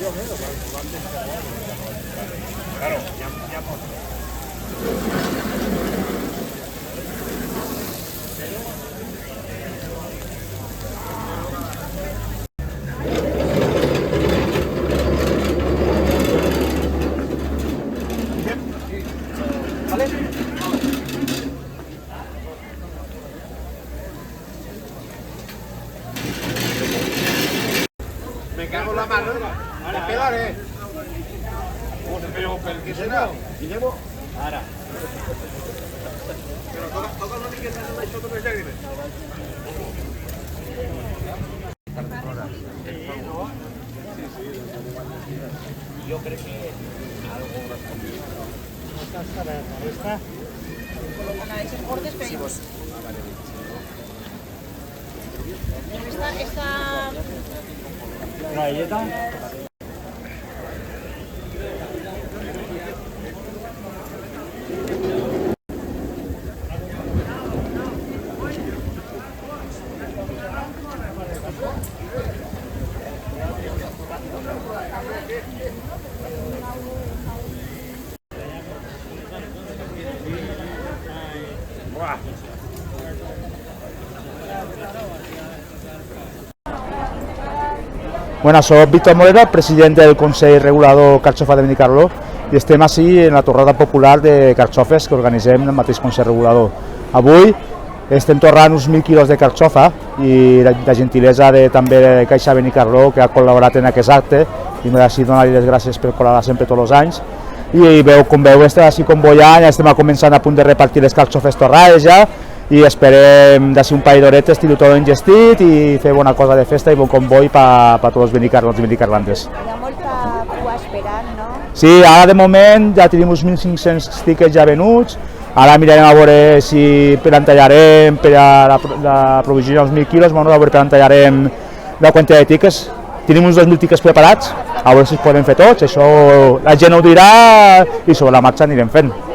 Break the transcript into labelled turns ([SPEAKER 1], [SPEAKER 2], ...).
[SPEAKER 1] Claro, ya pot. Me cago en la mano. Te pegaré. Pero, ¿qué será? Guillermo. Ara. Pero toca una miqueta en això també llàgrimes. Jo crec que algo
[SPEAKER 2] Esta.
[SPEAKER 3] Análisis bordes pedimos. Esta
[SPEAKER 2] La galleta.
[SPEAKER 4] Bueno, soc Víctor Morera, president del Consell Regulador Carxofa de Benicarló i estem així en la torrada popular de carxofes que organitzem el mateix Consell Regulador. Avui estem torrant uns 1.000 quilos de carxofa i la gentilesa també de Caixa Benicarló que ha col·laborat en aquest acte i m'he de donar les gràcies per col·laborar sempre tots els anys. I com veu, estem així convoiant, ja estem començant a punt de repartir les carxofes torrades ja i esperem d'ací un parell d'horetes tenir tot engestit i fer bona cosa de festa i bon comboi per tots els benicarlons i benicarlantes.
[SPEAKER 3] hi ha molta cua esperant, no?
[SPEAKER 4] Sí, ara de moment ja tenim uns 1.500 tickets ja venuts, ara mirarem a veure si entallarem per a provisionar uns 1.000 quilos, bueno, a veure per entallarem la quantitat de tickets. Tenim uns 2.000 tickets preparats, a veure si els podem fer tots, això la gent ho dirà i sobre la marxa anirem fent.